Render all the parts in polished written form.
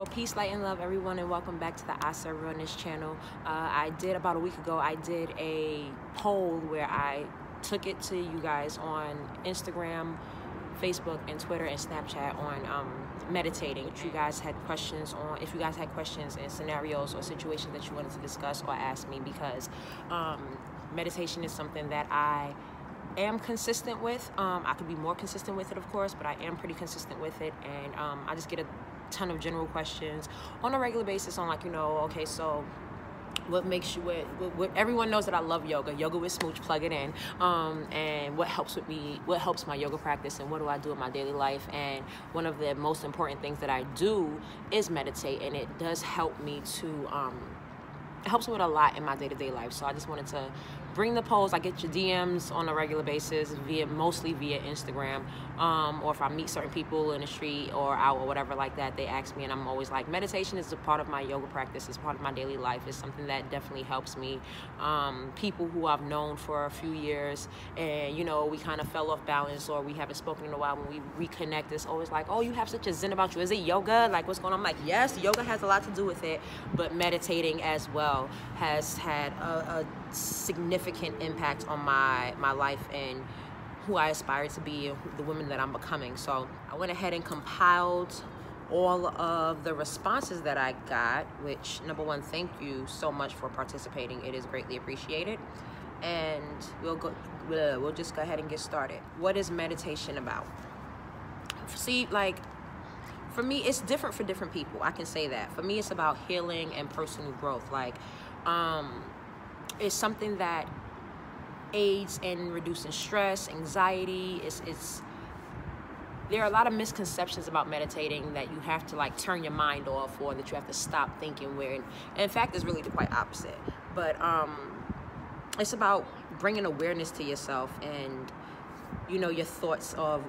Well, peace, light, and love, everyone, and welcome back to the I Serve Realness channel. About a week ago, I did a poll where I took it to you guys on Instagram, Facebook, and Twitter, and Snapchat on meditating. If you guys had questions and scenarios or situations that you wanted to discuss or ask me, because meditation is something that I am consistent with. I could be more consistent with it, of course, but I am pretty consistent with it, and I just get a ton of general questions on a regular basis on, like, okay, so what makes you what everyone knows that I love yoga with Smooch, plug it in, and what helps my yoga practice, and what do I do in my daily life. And one of the most important things that I do is meditate, and it does help me to it helps me with a lot in my day-to-day life. So I just wanted to bring the polls. I get your DMs on a regular basis, mostly via Instagram, or if I meet certain people in the street or out or whatever like that, they ask me, and I'm always like, meditation is a part of my yoga practice, it's part of my daily life, it's something that definitely helps me. People who I've known for a few years, and we kind of fell off balance, or we haven't spoken in a while, when we reconnect, it's always like, oh, you have such a zen about you, is it yoga, like what's going on? I'm like, yes, yoga has a lot to do with it, but meditating as well has had a significant impact on my life and who I aspire to be and the woman that I'm becoming. So I went ahead and compiled all of the responses that I got, which, number one, thank you so much for participating. It is greatly appreciated. And we'll just go ahead and get started. What is meditation about? See, like, for me, it's different for different people. I can say that. For me, it's about healing and personal growth. Like, it's something that aids in reducing stress, anxiety. There are a lot of misconceptions about meditating, that you have to like turn your mind off, or that you have to stop thinking, and in fact, it's really the quite opposite. But it's about bringing awareness to yourself and your thoughts of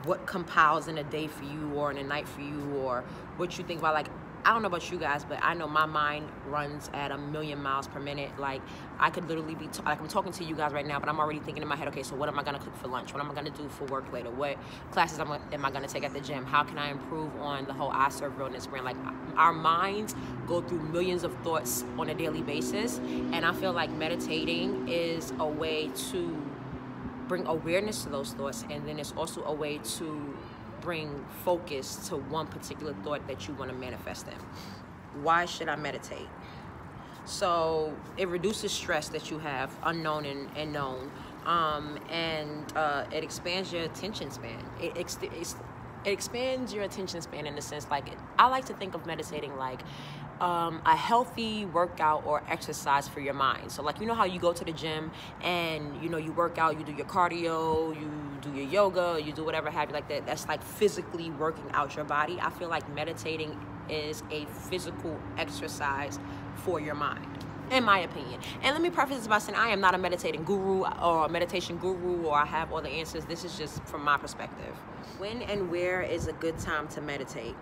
what compiles in a day for you, or in a night for you, or what you think about. Like, I don't know about you guys, but I know my mind runs at 1,000,000 miles per minute. Like, I could literally be like, I'm talking to you guys right now, but I'm already thinking in my head, okay, so what am I gonna cook for lunch? What am I gonna do for work later? What classes am I gonna take at the gym? How can I improve on the whole I Serve Realness brand? Like, our minds go through millions of thoughts on a daily basis, and I feel like meditating is a way to bring awareness to those thoughts, and then it's also a way to bring focus to one particular thought that you want to manifest in. Why should I meditate? So it reduces stress that you have, unknown and known, and it expands your attention span. It expands your attention span in the sense, like, I like to think of meditating like a healthy workout or exercise for your mind. So, like, how you go to the gym and you work out, you do your cardio, you do your yoga, you do whatever have you like that. That's like physically working out your body. I feel like meditating is a physical exercise for your mind, in my opinion. And let me preface this by saying I am not a meditating guru or a meditation guru, or I have all the answers. This is just from my perspective. When and where is a good time to meditate?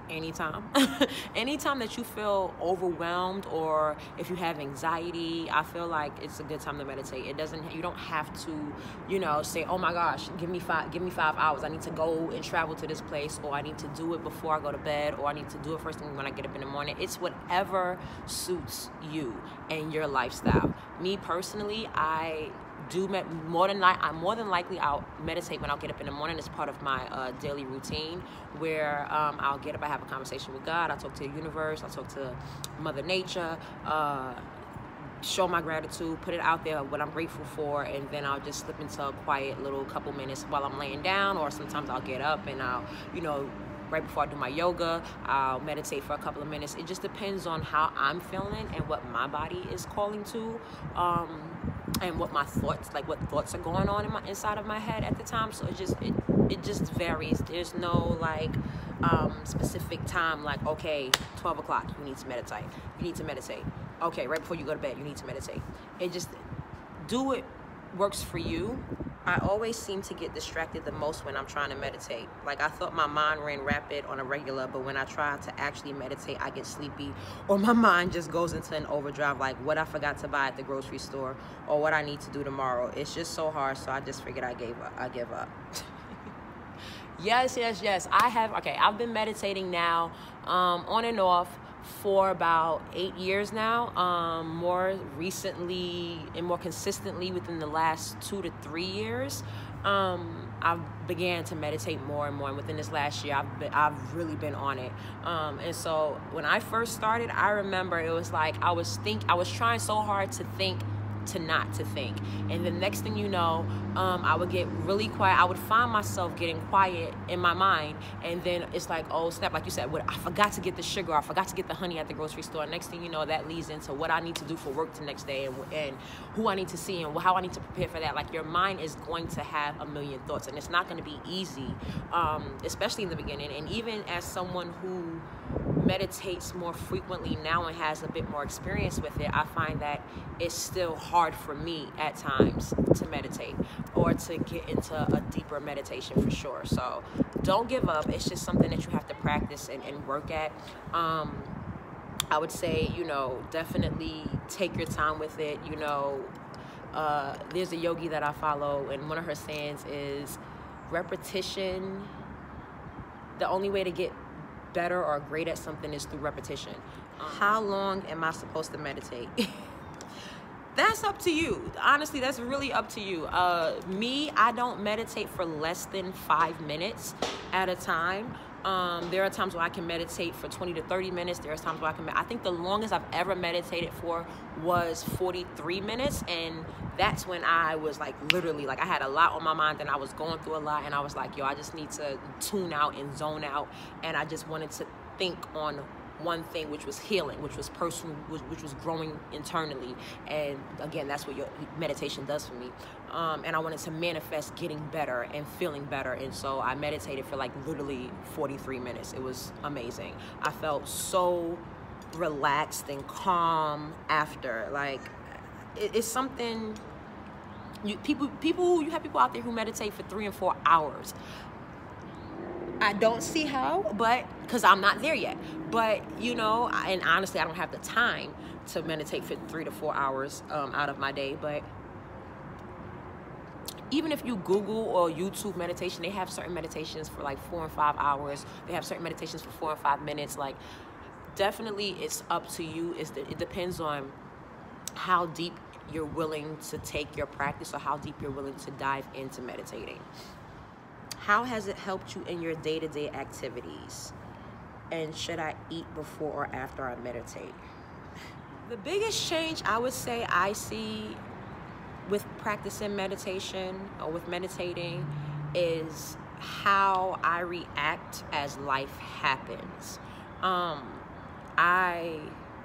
Anytime. Anytime that you feel overwhelmed, or if you have anxiety, I feel like it's a good time to meditate. You don't have to, say, oh my gosh, give me 5 hours. I need to go and travel to this place, or I need to do it before I go to bed, or I need to do it first thing when I get up in the morning. It's whatever suits you and your lifestyle. Me personally, I more than likely I'll meditate when I'll get up in the morning. It's part of my daily routine, where I'll get up, I have a conversation with God, I talk to the universe, I talk to Mother Nature, show my gratitude, put it out there, what I'm grateful for, and then I'll just slip into a quiet little couple minutes while I'm laying down, or sometimes I'll get up and I'll, right before I do my yoga, I'll meditate for a couple of minutes. It just depends on how I'm feeling and what my body is calling to, and what my thoughts, what thoughts are going on inside of my head at the time. So it just varies. There's no specific time, like, okay, 12 o'clock, you need to meditate. Okay, right before you go to bed, you need to meditate. Do it works for you. I always seem to get distracted the most when I'm trying to meditate. Like, I thought my mind ran rapid on a regular, but when I try to actually meditate, I get sleepy, or my mind just goes into an overdrive, like what I forgot to buy at the grocery store, or what I need to do tomorrow. It's just so hard, so I just figured I give up. Yes. I have. Okay, I've been meditating now, on and off for about 8 years now. More recently and more consistently within the last 2 to 3 years. I began to meditate more and more, and within this last year, I've really been on it. And so when I first started, I remember it was like I was trying so hard to think, to not to think, and the next thing you know, I would get really quiet. I would find myself getting quiet in my mind, and then it's like, oh snap, like you said, I forgot to get the sugar, I forgot to get the honey at the grocery store. Next thing you know, that leads into what I need to do for work the next day, and who I need to see, and how I need to prepare for that. Like, your mind is going to have a million thoughts, and it's not going to be easy, especially in the beginning. And even as someone who meditates more frequently now and has a bit more experience with it, I find that it's still hard for me at times to meditate or to get into a deeper meditation, for sure. So don't give up. It's just something that you have to practice and work at. I would say, definitely take your time with it. There's a yogi that I follow, and one of her sayings is repetition. The only way to get better or great at something is through repetition. How long am I supposed to meditate? That's up to you. Honestly, that's really up to you. Me, I don't meditate for less than 5 minutes at a time. There are times where I can meditate for 20 to 30 minutes. There are times where I think the longest I've ever meditated for was 43 minutes. And that's when I was like, literally, like, I had a lot on my mind and I was going through a lot, and I was like, yo, I just need to tune out and zone out. And I just wanted to think on one thing, which was healing, which was personal, which was growing internally. And again, that's what your meditation does for me. And I wanted to manifest getting better and feeling better. And so I meditated for like literally 43 minutes. It was amazing. I felt so relaxed and calm after. Like, it's something, you have people out there who meditate for 3 and 4 hours. I don't see how, but because I'm not there yet. But and honestly, I don't have the time to meditate for 3 to 4 hours out of my day. But even if you Google or YouTube meditation, they have certain meditations for like 4 and 5 hours. They have certain meditations for 4 and 5 minutes. Like, definitely, it's up to you. It depends on how deep you're willing to take your practice, or how deep you're willing to dive into meditating. How has it helped you in your day-to-day activities? And should I eat before or after I meditate? The biggest change I would say I see with practicing meditation or with meditating is how I react as life happens. I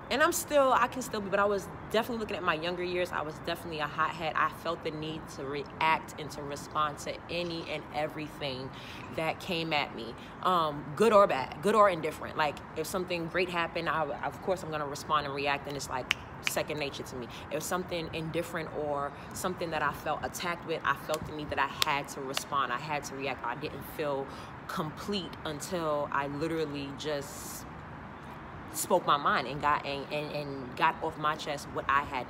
can still be, but I was definitely, looking at my younger years, I was definitely a hothead. I felt the need to react and to respond to any and everything that came at me, good or bad, good or indifferent. Like, if something great happened, of course I'm gonna respond and react, and it's like second nature to me. If something indifferent or something that I felt attacked with, I felt the need that I had to respond, I had to react. I didn't feel complete until I literally just spoke my mind and got off my chest what I had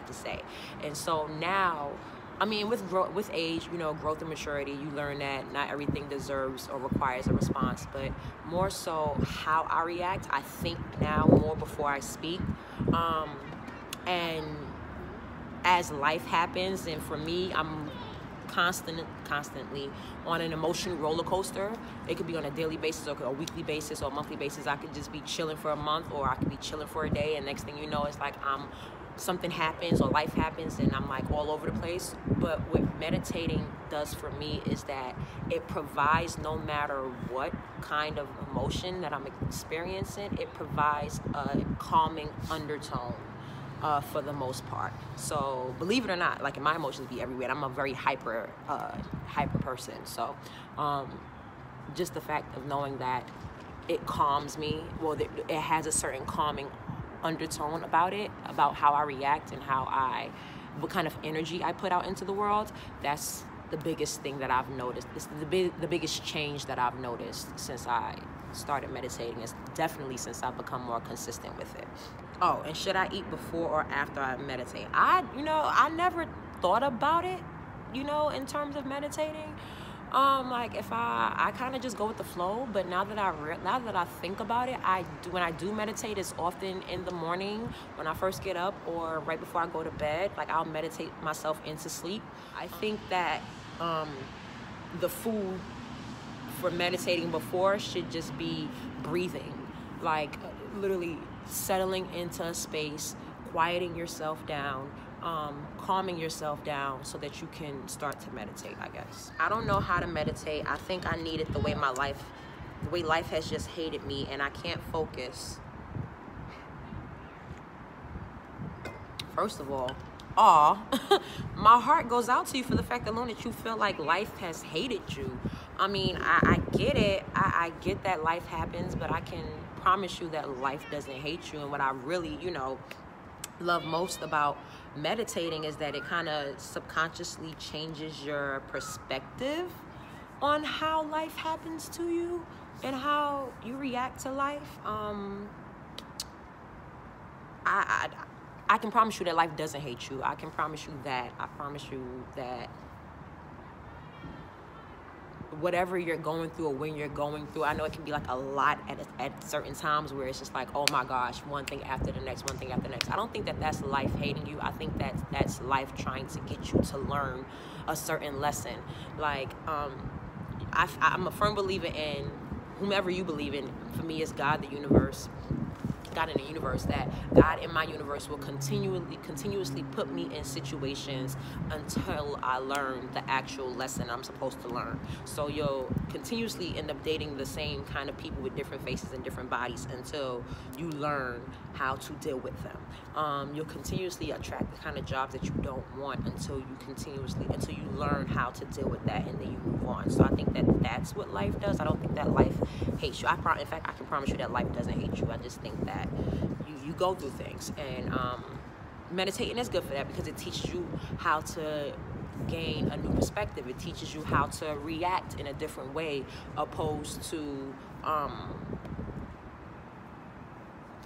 to say. And so now, I mean, with age, growth and maturity, you learn that not everything deserves or requires a response, but more so how I react. I think now more before I speak, and as life happens, and for me, I'm constantly on an emotional roller coaster. It could be on a daily basis or a weekly basis or a monthly basis. I could just be chilling for a month, or I could be chilling for a day, and next thing you know, it's like something happens or life happens and I'm like all over the place. But what meditating does for me is that it provides, no matter what kind of emotion that I'm experiencing, it provides a calming undertone. For the most part. So believe it or not, like, my emotions be everywhere. I'm a very hyper person. So just the fact of knowing that it calms me, well, it has a certain calming undertone about it, about how I react and what kind of energy I put out into the world. That's the biggest thing that I've noticed. It's the biggest change that I've noticed since I started meditating. Is definitely since I've become more consistent with it. Oh, and should I eat before or after I meditate? I never thought about it, in terms of meditating. Like if I kind of just go with the flow, but now that I think about it, when I do meditate, it's often in the morning when I first get up or right before I go to bed. Like I'll meditate myself into sleep. I think that the food for meditating before should just be breathing, like literally settling into a space, quieting yourself down, calming yourself down so that you can start to meditate, I guess. I don't know how to meditate. I think I need it the way life has just hated me, and I can't focus. First of all, my heart goes out to you for the fact alone that you feel like life has hated you. I mean, I get it. I get that life happens, but I can promise you that life doesn't hate you. And what I really, love most about meditating is that it kind of subconsciously changes your perspective on how life happens to you and how you react to life. I can promise you that life doesn't hate you. I can promise you that. I promise you that whatever you're going through or when you're going through, I know it can be like a lot at certain times where it's just like, oh my gosh, one thing after the next, one thing after the next. I don't think that that's life hating you. I think that that's life trying to get you to learn a certain lesson. Like, I'm a firm believer in whomever you believe in. For me, it's God, the universe. God in the universe, that God in my universe will continuously put me in situations until I learn the actual lesson I'm supposed to learn. So you'll continuously end up dating the same kind of people with different faces and different bodies until you learn how to deal with them. You'll continuously attract the kind of jobs that you don't want until you learn how to deal with that, and then you move on. So I think that that's what life does. I don't think that life hates you. In fact, I can promise you that life doesn't hate you. I just think that you go through things, and meditating is good for that because it teaches you how to gain a new perspective. It teaches you how to react in a different way, opposed to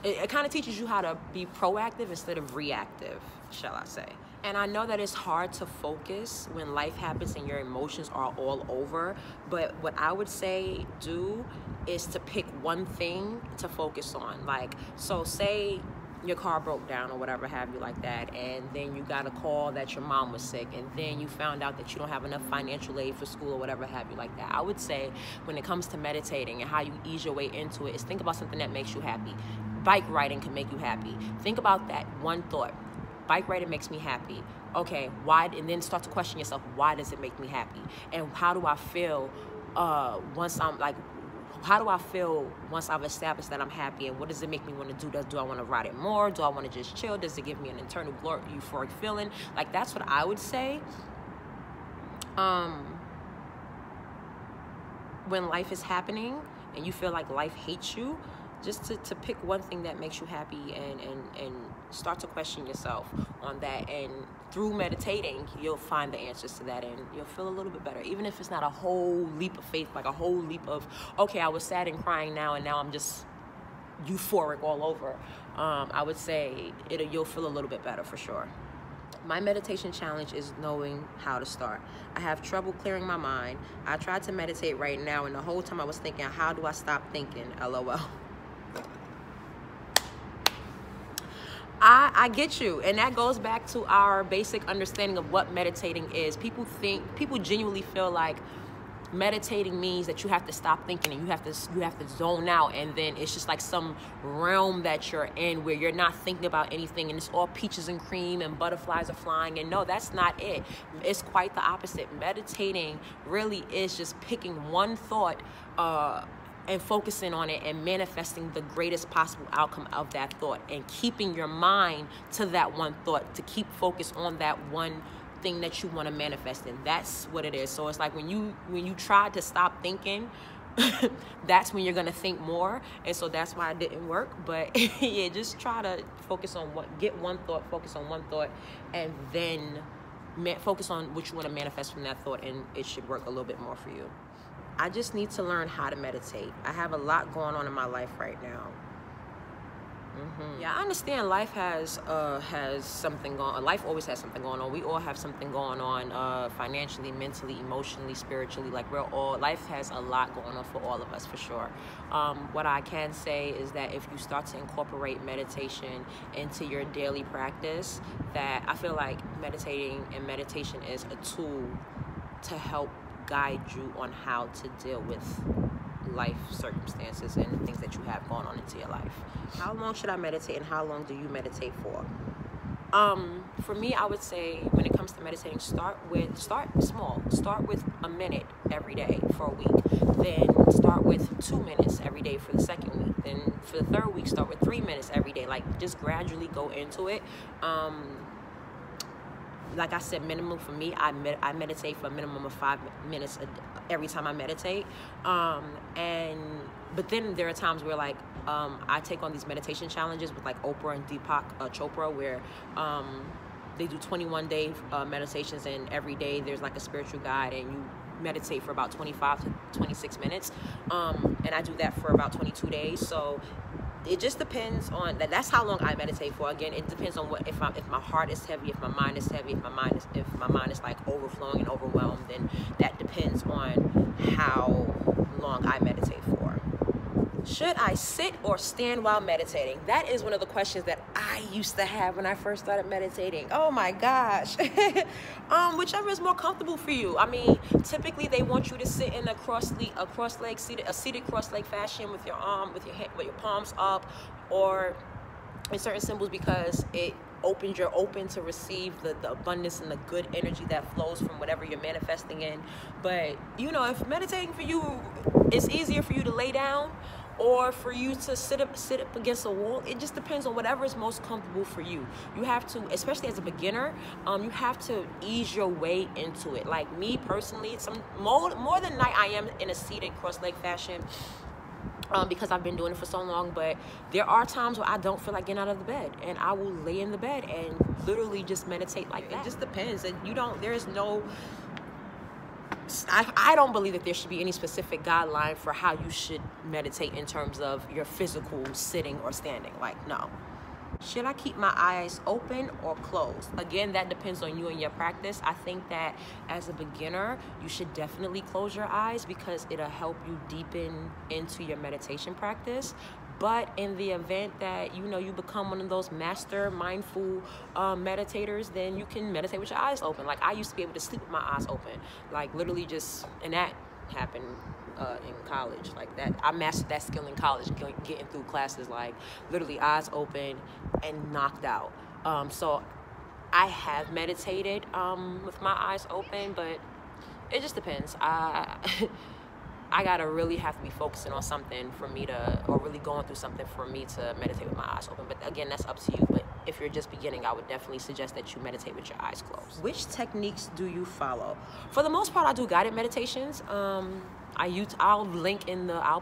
it kind of teaches you how to be proactive instead of reactive, shall I say. And I know that it's hard to focus when life happens and your emotions are all over, but what I would say do is to pick one thing to focus on. Like, so say your car broke down or whatever have you like that, and then you got a call that your mom was sick, and then you found out that you don't have enough financial aid for school or whatever have you like that. I would say when it comes to meditating and how you ease your way into it is think about something that makes you happy. Bike riding can make you happy. Think about that one thought. Bike riding makes me happy. Okay, why? And then start to question yourself, why does it make me happy? And how do I feel once I've established that I'm happy, and what does it make me want to do? Do I want to ride it more? Do I want to just chill? Does it give me an internal euphoric feeling? Like, that's what I would say. When life is happening and you feel like life hates you, just to pick one thing that makes you happy and start to question yourself on that. And through meditating, you'll find the answers to that, and you'll feel a little bit better. Even if it's not a whole leap of faith, like a whole leap of, okay, I was sad and crying now, and now I'm just euphoric all over. I would say you'll feel a little bit better for sure. My meditation challenge is knowing how to start. I have trouble clearing my mind. I tried to meditate right now, and the whole time I was thinking, how do I stop thinking? LOL. I get you, and that goes back to our basic understanding of what meditating is. People genuinely feel like meditating means that you have to stop thinking and you have to zone out, and then it's just like some realm that you're in where you're not thinking about anything and it's all peaches and cream and butterflies are flying. And no, that's not it. It's quite the opposite. Meditating really is just picking one thought and focusing on it and manifesting the greatest possible outcome of that thought, and keeping your mind to that one thought, to keep focused on that one thing that you want to manifest in. That's what it is. So it's like when you try to stop thinking, that's when you're going to think more. And so that's why it didn't work. But yeah, just try to focus on focus on one thought, and then focus on what you want to manifest from that thought, and it should work a little bit more for you. I just need to learn how to meditate. I have a lot going on in my life right now. Yeah, I understand life has something going on. Life always has something going on. We all have something going on, financially, mentally, emotionally, spiritually. Like, life has a lot going on for all of us, for sure. What I can say is that if you start to incorporate meditation into your daily practice, that I feel like meditation is a tool to help guide you on how to deal with life circumstances and the things that you have going on into your life. How long should I meditate, and how long do you meditate for? For me, I would say when it comes to meditating, start small. Start with a minute every day for a week. Then start with 2 minutes every day for the second week. Then for the third week, start with 3 minutes every day. Like, just gradually go into it. Like I said, minimum for me, I meditate for a minimum of 5 minutes every time I meditate. But then there are times where, like, I take on these meditation challenges with, like, Oprah and Deepak Chopra, where they do 21-day meditations, and every day there's, like, a spiritual guide, and you meditate for about 25 to 26 minutes. And I do that for about 22 days. So it just depends on that. That's how long I meditate for. Again, it depends on if my heart is heavy, if my mind is heavy, if my mind is like overflowing and overwhelmed. Then that depends on how long I meditate for. Should I sit or stand while meditating? That is one of the questions that I used to have when I first started meditating. Oh my gosh. Whichever is more comfortable for you. I mean, typically they want you to sit in a seated cross-leg fashion with your palms up, or in certain symbols, because you're open to receive the abundance and the good energy that flows from whatever you're manifesting in. But, you know, if meditating for you, it's easier for you to lay down or for you to sit up against a wall. It just depends on whatever is most comfortable for you. You have to, especially as a beginner, you have to ease your way into it. Like me personally, more than not, I am in a seated cross-leg fashion, because I've been doing it for so long. But there are times where I don't feel like getting out of the bed, and I will lay in the bed and literally just meditate like that. It just depends. And I don't believe that there should be any specific guideline for how you should meditate in terms of your physical sitting or standing. Like, no. Should I keep my eyes open or closed? Again, that depends on you and your practice. I think that as a beginner, you should definitely close your eyes, because it'll help you deepen into your meditation practice. But in the event that, you know, you become one of those master mindful meditators, then you can meditate with your eyes open. Like, I used to be able to sleep with my eyes open. Like, literally and that happened in college. Like, that, I mastered that skill in college, getting through classes, like, literally eyes open and knocked out. So I have meditated with my eyes open, but it just depends. I gotta really have to be focusing on something or really going through something for me to meditate with my eyes open. But again, that's up to you. But if you're just beginning, I would definitely suggest that you meditate with your eyes closed. Which techniques do you follow? For the most part, I do guided meditations. I'll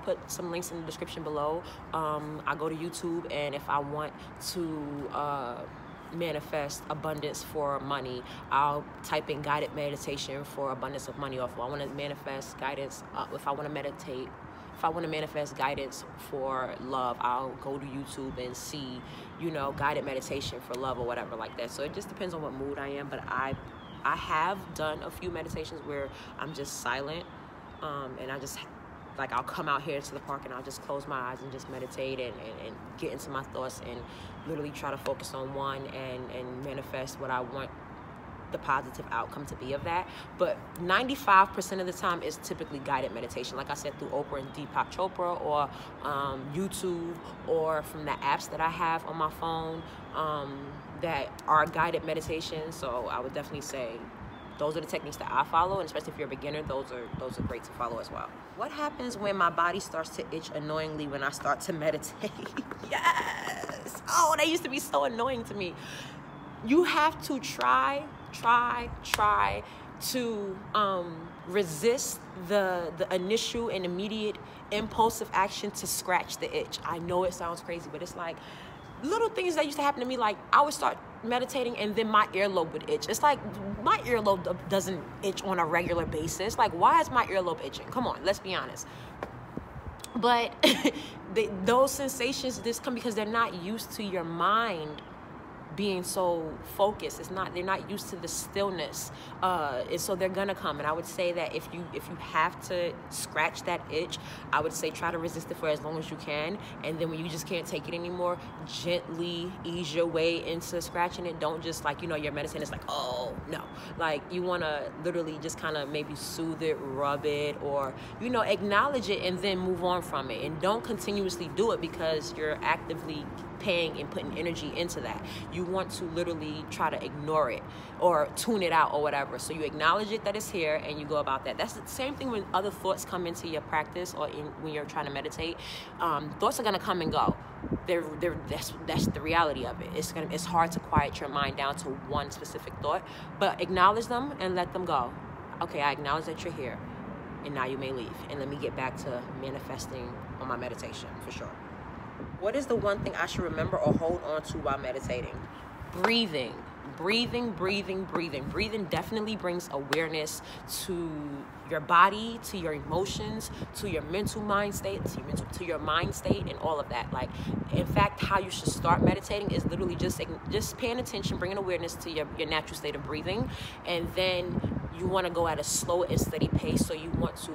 put some links in the description below. I go to YouTube, and if I want to manifest abundance for money, I'll type in guided meditation for abundance of money. Or if I want to manifest guidance, if I want to manifest guidance for love, I'll go to YouTube and see, you know, guided meditation for love or whatever like that. So it just depends on what mood I am. But I have done a few meditations where I'm just silent, and I just, like, I'll come out here to the park and I'll just close my eyes and just meditate and get into my thoughts and literally try to focus on one and manifest what I want the positive outcome to be of that. But 95% of the time is typically guided meditation. Like I said, through Oprah and Deepak Chopra, or YouTube, or from the apps that I have on my phone that are guided meditations. So I would definitely say those are the techniques that I follow, and especially if you're a beginner, those are great to follow as well. What happens when my body starts to itch annoyingly when I start to meditate? Yes! Oh, that used to be so annoying to me. You have to try to resist the initial and immediate impulsive action to scratch the itch. I know it sounds crazy, but it's like little things that used to happen to me. Like, I would start meditating and then my earlobe would itch. It's like my earlobe doesn't itch on a regular basis. Like, why is my earlobe itching? Come on, let's be honest. But those sensations just come because they're not used to your mind being so focused. They're not used to the stillness, and so they're gonna come. And I would say that if you have to scratch that itch, I would say try to resist it for as long as you can, and then when you just can't take it anymore, gently ease your way into scratching it. Don't just, like, you're meditating, it's like, oh no, like, you want to literally just kind of maybe soothe it, rub it, or acknowledge it, and then move on from it. And don't continuously do it because you're actively paying and putting energy into that. You want to literally try to ignore it or tune it out or whatever. So you acknowledge it that it's here and you go about that. That's the same thing when other thoughts come into your practice or when you're trying to meditate. Thoughts are gonna come and go. That's the reality of it. It's hard to quiet your mind down to one specific thought, but acknowledge them and let them go. Okay, I acknowledge that you're here, and now you may leave, and let me get back to manifesting on my meditation for sure. What is the one thing I should remember or hold on to while meditating? Breathing. Breathing definitely brings awareness to your body, to your emotions, to your mental mind state, to your mind state, and all of that. Like, in fact, how you should start meditating is literally just paying attention, bringing awareness to your natural state of breathing, and then you want to go at a slow and steady pace. So you want to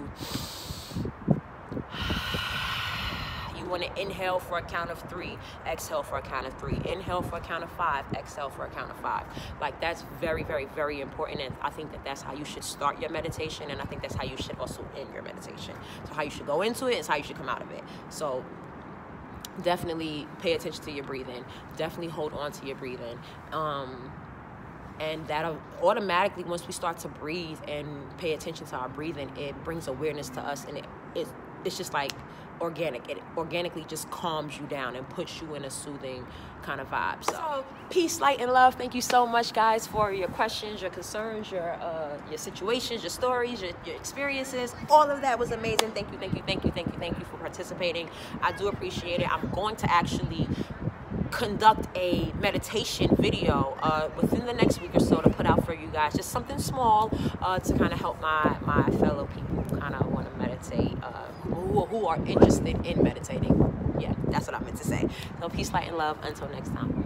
inhale for a count of 3, exhale for a count of 3, inhale for a count of 5, exhale for a count of 5. Like, that's very, very, very important, and I think that that's how you should start your meditation, and I think that's how you should also end your meditation. So how you should go into it is how you should come out of it. So definitely pay attention to your breathing. Definitely hold on to your breathing. And that automatically, once we start to breathe and pay attention to our breathing, it brings awareness to us, and it's just like organic. It organically just calms you down and puts you in a soothing kind of vibe. So peace, light, and love. Thank you so much, guys, for your questions, your concerns, your situations, your stories, your experiences. All of that was amazing. Thank you for participating. I do appreciate it. I'm going to actually conduct a meditation video within the next week or so to put out for you guys. Just something small to kind of help my fellow people who kind of want to meditate, who are interested in meditating. Yeah, that's what I meant to say. So peace, light, and love. Until next time.